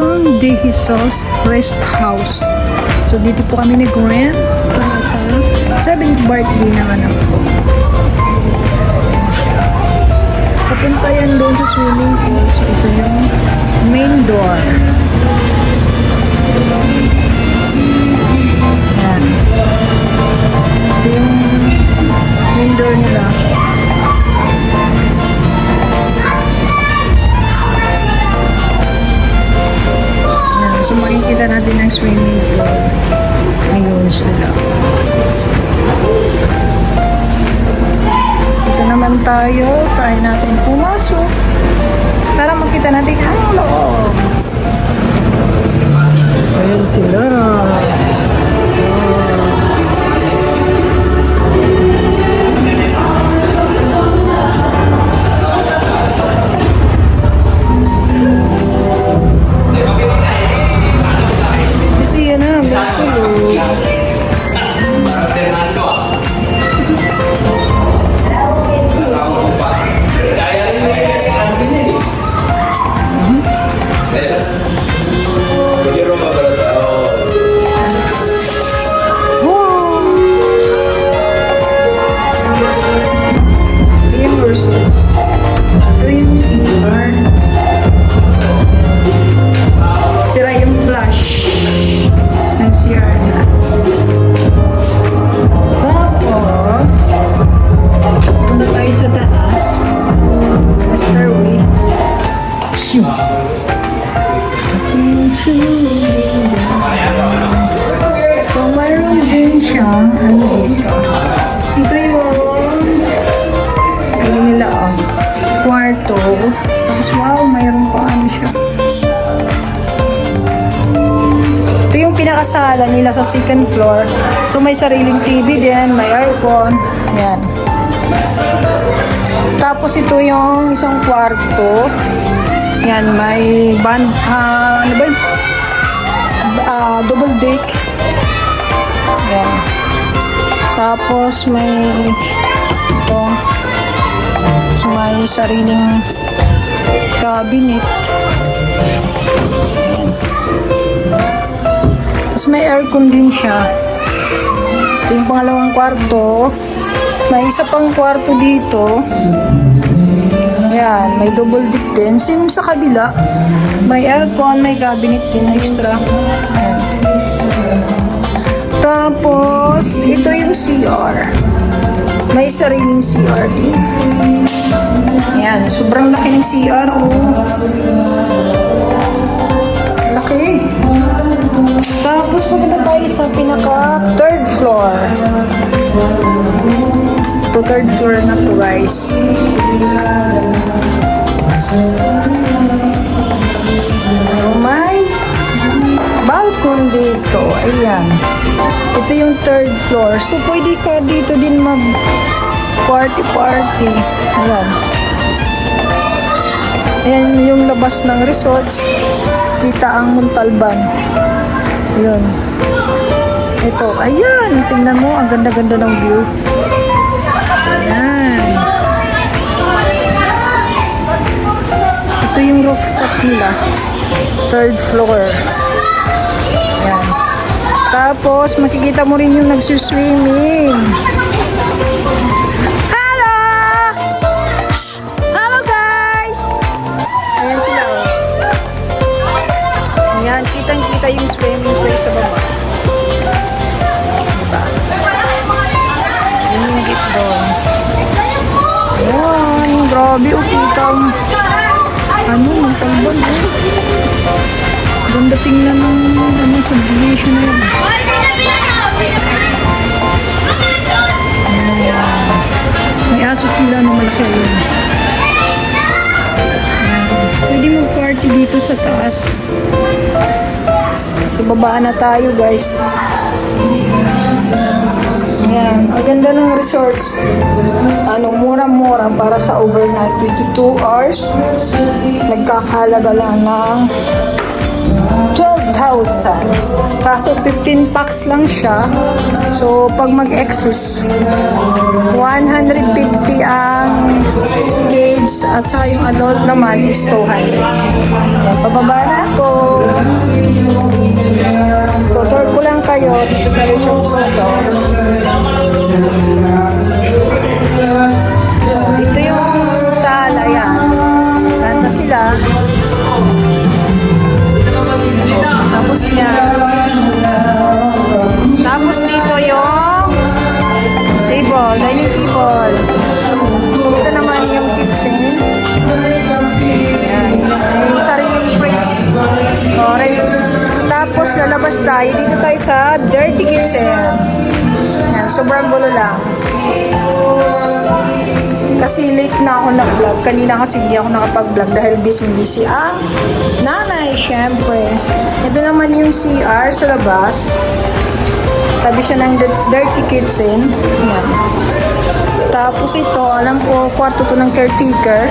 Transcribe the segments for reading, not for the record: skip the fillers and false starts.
Mission de Jesus Rest House. So, dito po kami nag-rent para sa 7th birthday ng anak ko. Papunta yan doon sa swimming pool. So, ito yung main door. Ayan. Ito yung main door nila. Ayan. So, makikita natin ang swimming pool. Ayun sila. Dito naman tayo. Try natin pumasok para makita natin ang loob. Ayan sila. Kasi yan na, may kulog. Sira yung flash ng CR na. Tapos, punta tayo sa taas. Stairway. So, mayroon din siyang ano dito. Ito yung nila, kwarto. Tapos, wow, mayroon pa ano siya. Ito yung pinakasala nila sa second floor. So, may sariling TV din, may aircon. Yan. Tapos, ito yung isang kwarto. Yan, may band, ano ba yun? Double deck. Yan. Tapos, may ito. So, may sariling cabinet. Ayan. Tapos may aircon din siya. Ito yung pangalawang kwarto. May isa pang kwarto dito. Ayan, may double deck din. Same sa kabila. May aircon, may cabinet din extra. Ayan. Tapos, ito yung CR. May sariling CR din. Ayan, sobrang laki ng CR, laki. Tapos pupunta tayo sa pinaka third floor. Ito third floor na to, guys. So may balcony dito. Ayan. Ito yung third floor. So pwede ka dito din mag party. Ayan. Ayan yung labas ng resorts. Kita ang Montalban. Ayan. Ito. Ayan. Tingnan mo. Ang ganda-ganda ng view. Ayan. Ito yung rooftop nila. Third floor. Ayan. Tapos, makikita mo rin yung nagsuswimming. Kitang-kita yung swimming pool sa baba. Diba? Yun yung gate doon. Ayan, grabe. Kita ang Montalban. Ganda tingnan ng subdivision na yun. May aso sila na malaki yun. Pwede mag-party dito sa taas. So, babaan na tayo, guys. Ayan. Ang ganda ng resorts. Mura-mura para sa overnight. 22 hours. Nagkakahalaga lang ng 12,000. Kaso 15 packs lang siya. So, pag mag-excess, 150 ang kids at saka yung adult naman is 200. Ayan, pababa na ako. Alright. Tapos lalabas tayo. Dito tayo sa Dirty Kitchen. Yan, sobrang gulo lang. Kasi late na ako nag-vlog. Kanina kasi hindi ako nakapag-vlog dahil busy-busy ang nanay, syempre. Ito naman yung CR sa labas. Tabi siya ng Dirty Kitchen. Yan. Tapos ito, alam ko, kwarto to ng caretaker.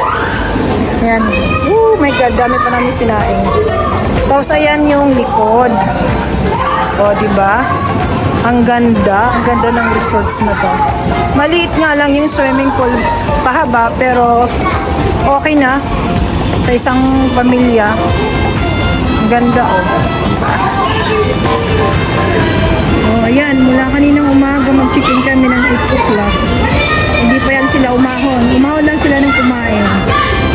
Yan. Oh my God, dami pa namin sinaing. Tapos ayan yung likod. O, diba? Ang ganda ng resorts na to. Maliit nga lang yung swimming pool, pahaba, pero okay na sa isang pamilya. Ang ganda, oh. Oh, ayan, mula kaninang umaga mag-check-in kami ng 8 o'clock. Hindi pa yan sila umahon. Umahon lang sila ng kumain.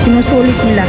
Sinusulit nila.